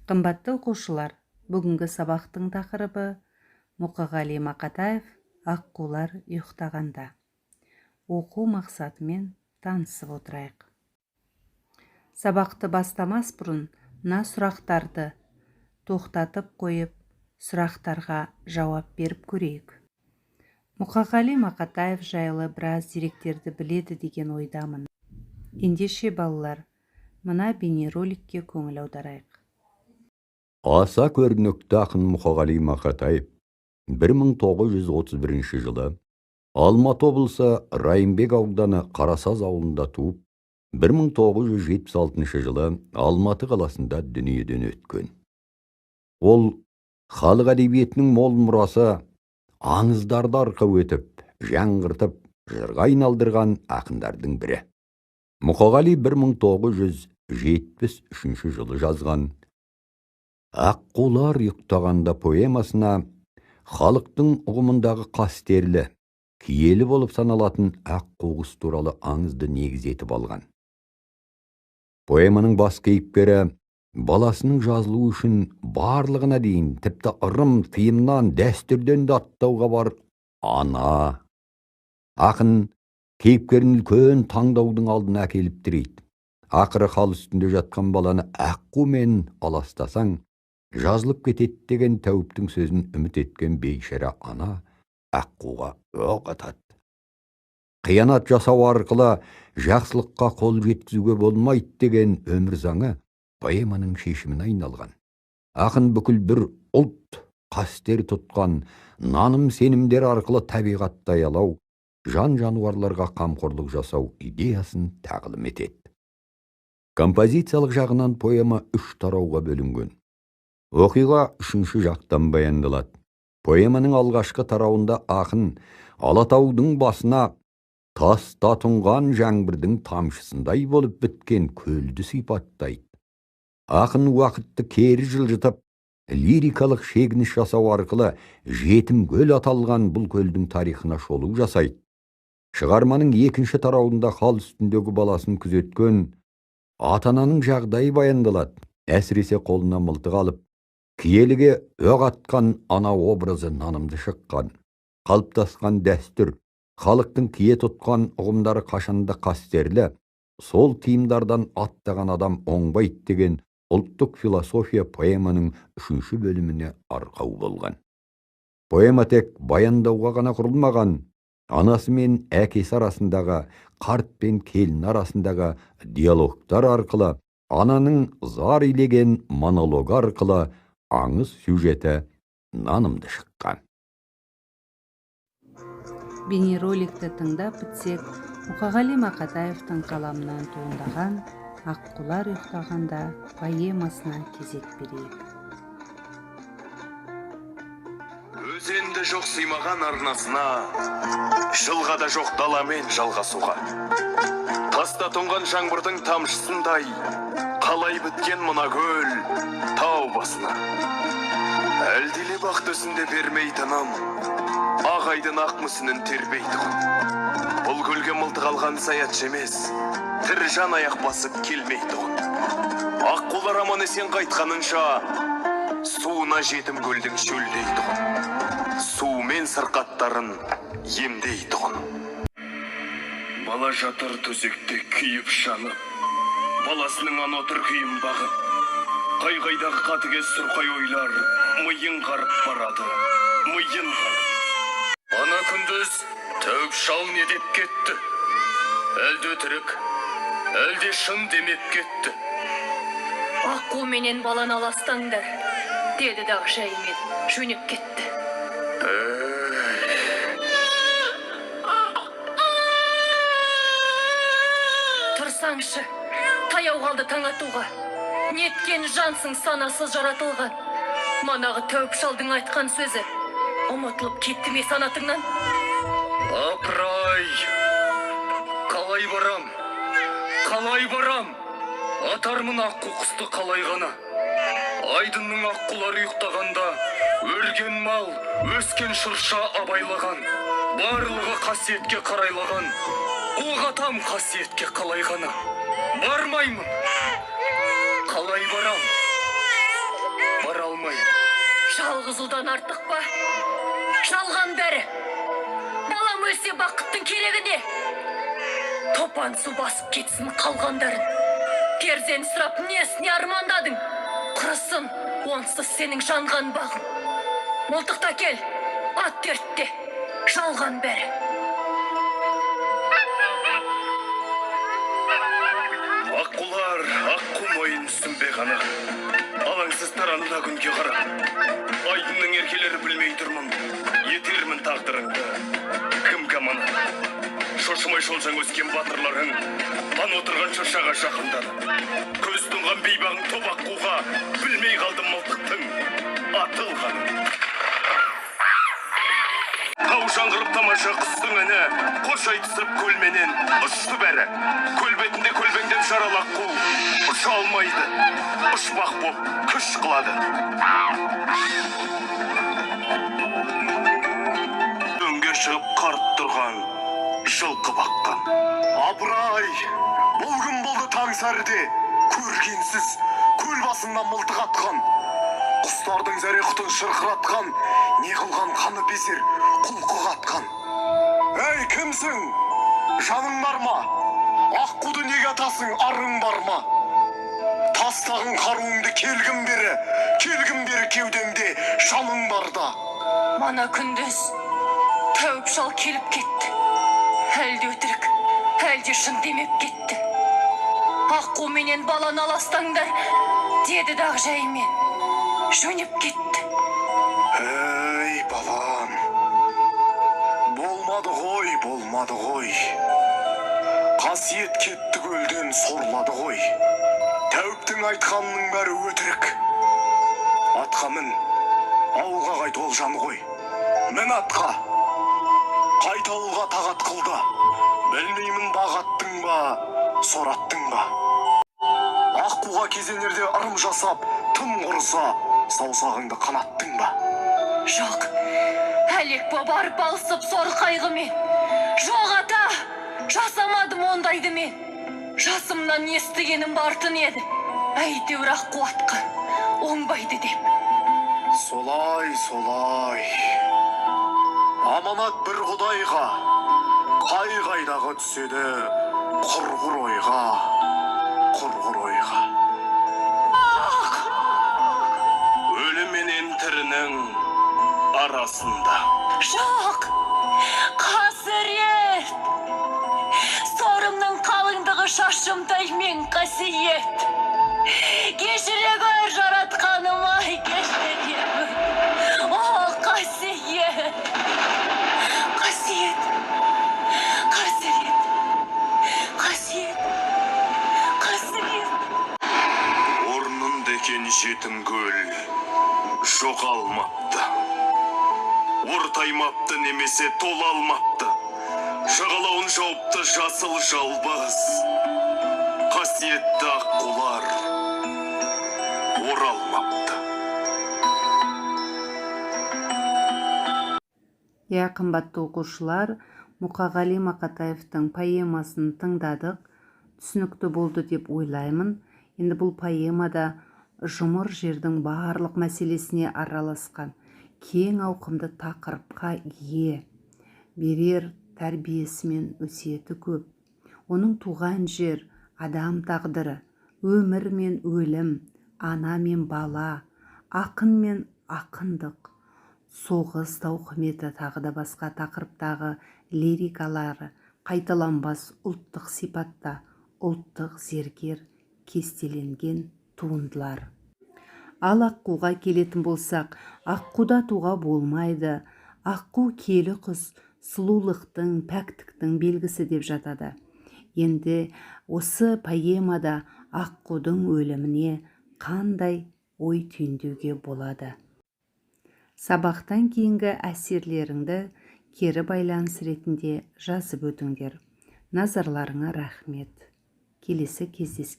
Қымбатты оқушылар, бүгінгі сабақтың тақырыбы Мұқағали Мақатаев «Аққулар ұйықтағанда». Оқу мақсатымен танысып отырайық. Сабақты бастамас бұрын мына сұрақтарды тоқтатып қойып, сұрақтарға жауап беріп көрейік. Мұқағали Мақатаев жайлы біраз деректерді біледі деген ойдамын. Ендеше балалар, мына бейнероликке көңіл аударайық. Аса көрнекті ақын Мұқағали Мақатаев 1931 жылы Алматы облысы Райымбек ауданы Қарасаз ауылында туып, 1976 жылы Алматы қаласында дүниеден өткен. Ол халық әдебиетінің мол мұрасы аңыздарды арқау етіп, жаңғыртып, жырға айналдырған ақындардың бірі. Мұқағали 1973 жылы жазған «Аққулар ұйықтағанда» поэмасына халықтың ұғымындағы қастерлі, киелі болып саналатын аққу құс туралы аңызды негіз етіп алған. Поэманың бас кейіпкері баласының жазылуы үшін барлығына дейін, тіпті ырым, тыйымнан, дәстүрден де аттауға бар ана. Ақын кейіпкерін үлкен таңдаудың алдына әкеліп тірейді. Ақыры хал үстінде жатқан баланы аққумен аластасаң, жазылып кетеді деген тәуіптің сөзін үміт еткен бейшара ана аққуға оқ атады. Қиянат жасау арқылы жақсылыққа қол жеткізуге болмайды деген өмір заңы поэманың шешіміне айналған. Ақын бүкіл бір ұлт қастер тұтқан наным сенімдер арқылы табиғатты аялау, жан жануарларға қамқорлық жасау идеясын тағылым етеді. Композициялық жағынан поэма 3 тарауға бөлінген. Оқиға 3-ші жақтан баяндалады. Поэманың алғашқы тарауында ақын Алатаудың басына таста тұнған жаңбырдың тамшысындай болып біткен көлді сипаттайды. Ақын уақытты кері жылжытып, лирикалық шегініс жасау арқылы жетім көл аталған бұл көлдің тарихына шолу жасайды. Шығарманың 2-ші тарауында хал үстіндегі баласын күзеткен ата-ананың жағдайы баяндалады. Әсіресе қолына мылтық алып, киеліге оқ атқан ана образы нанымды шыққан. Қалыптасқан дәстүр, халықтың кие тұтқан ұғымдары қашанда қастерлі, сол тиымдардан аттаған адам оңбайды деген ұлттық философия поэманың 3-ші бөліміне арқау болған. Поэма тек баяндауға ғана құрылмаған, анасы мен әкесі арасындағы, қарт пен келін арасындағы диалогтар арқылы, ананың зар илеген монологы арқылы аңыз сюжеті нанымды шыққан. Бейнероликті тыңдап бітсек, Мұқағали Мақатаевтың қаламынан туындаған «Аққулар ұйықтағанда» поэмасына кезек берейік. Өзенді жоқ сыймаған арнасына, жылға да жоқ даламен жалғасуға. Таста тұнған жаңбырдың тамшысындай, қалай біткен мұна көл тау басына. Әлдилеп ақ төсінде бермей тыным, ағайдың ақ мүсінін тербейді ғын. Бұл көлге мылтық алған саятшы емес, тірі жан аяқ басып келмейді ғын. Аққулар аман есен қайтқанынша, суына жетім көлдің шөлдейді ғын. Суымен сырқаттарын емдейді ғын. Бала жатыр төсекте күйіп жанып, баласының ана отыр күйім бағып. Қай-қайдағы қатыгез сұрқай ойлар миын қарып барады, миын қарып. Ана күндіз тәуіп шал не деп кетті? Әлде өтірік, әлде шын демеп кетті. Аққу менен баланы аластаңдар, деді дағы жайымен жөнеп кетті. Тұрсаңшы, таяу қалды таң атуға. Неткен жансың санасыз жаратылған. Манағы тәуіп шалдың айтқан сөзі ұмытылып кетті ме санатыңнан? Апырай, қалай барам, қалай барам, атармын аққу құсты қалай ғана. Айдынның аққулар ұйықтағанда, өрген мал, өскен шырша абайлаған, барлығы қасиетке қарайлаған, оғатам қасиетке қалай ғана. Бармаймын, қалай барам, Жалғызудан артық па? Жалған бәрі. Балам өлсе бақыттың керегі не? Топан су басып кетсін қалғандарын. Перзент сұрап несіне армандадың? Құрысын, онсыз сенің жанған бағың. Мылтықта кел, ат дертте, жалған бәрі. Аққулар, аққу мойын түсінбе ғана. Алаңсыз тарануда күнге қара. Айдынның еркелері білмей тұрмын, етермін тағдырыңды. Кім каманы? Шошымай шолжаң өскен батырларың, ан отырған шошаға жақындады. Көз тұнған бейбағың топ аққуға, білмей қалдым мылтықтың атылғанын. Тау жаңғырып тамаша құстың әні, қош айтысып көлменен ұшты бәрі. Көл бетінде көлбеңдеп жарал аққу, ұша алмайды, ұшпақ боп күш қылады. Өңге шығып қарт тұрған, жылқы баққан. Абырай, бұл күн болды таң сәріде, көргенсіз көл басынан мылтық атқан. Құстардың зәре құтын шырқыратқан, не қылған қаны безер, құлқы қатқан. Әй, кімсің? Жаның бар ма? Аққуды неге атасың, арың бар ма? Тастағын қаруыңды келгім бері кеудеңде жаның барда. Мана күндіз тәуіп шал келіп кетті. Әлде өтірік, әлде шын демеп кетті. Аққу менен баланы аластаңдар, деді дағы жаймен. Жөнеп кетті. Ей, балам, болмады ғой. Қасиет кетті көлден сорлады ғой. Тәуіптің айтқанының бәрі өтірік. Атқа мін, ауылға қайт, ол жаны ғой. Мін атқа, қайт ауылға тағат қылды. Білмеймін бағаттың ба, сораттың ба. Аққуға кезенерде ырым жасап, тым құрыса, саусағыңды қанаттың ба? Жоқ, әлек барып алысып сор қайғымен. Жоқ ата, жасамадым ондайды мен. Жасымнан естігенім бартын еді. Әйтеуір аққу атқан, оңбайды деп. Солай. Аманат бір құдайға, қайдағы түседі, құрғыр ойға. Өлі менен тірінің арасында. Жоқ, қасірет. Сорымның қалыңдығы шашымдай мен қасиет. Кешіре гөр жаратқаным, ай, кешіре гөр. О, қасиет. Орнында екен жетім көл, жоғалмапты. Ортаймапты немесе толалмапты. Жағалауын жауыпты жасыл жалбыз. Қасиетті аққулар оралмапты. Қымбатты оқушылар, Мұқағали Мақатаевтың поэмасын тыңдадық. Түсінікті болды деп ойлаймын. Енді бұл поэмада жұмыр жердің барлық мәселесіне араласқан кең ауқымды тақырыпқа ие. Берер тәрбиесі мен өсиеті көп. Оның туған жер, адам тағдыры, өмір мен өлім, ана мен бала, ақын мен ақындық, соғыс тауқыметі тағы да басқа тақырыптағы лирикалары қайталанбас ұлттық сипатта, ұлттық зергер кестеленген туындылар. Ал аққуға келетін болсақ, аққуда туға болмайды. Аққу келі құс, сұлулықтың, пәктіктің белгісі деп жатады. Енді осы поэмада аққудың өліміне қандай ой түйіндеуге болады? Сабақтан кейінгі әсерлеріңді кері байланыс ретінде жазып өтіңдер. Назарларыңа рахмет. Келесі кездескен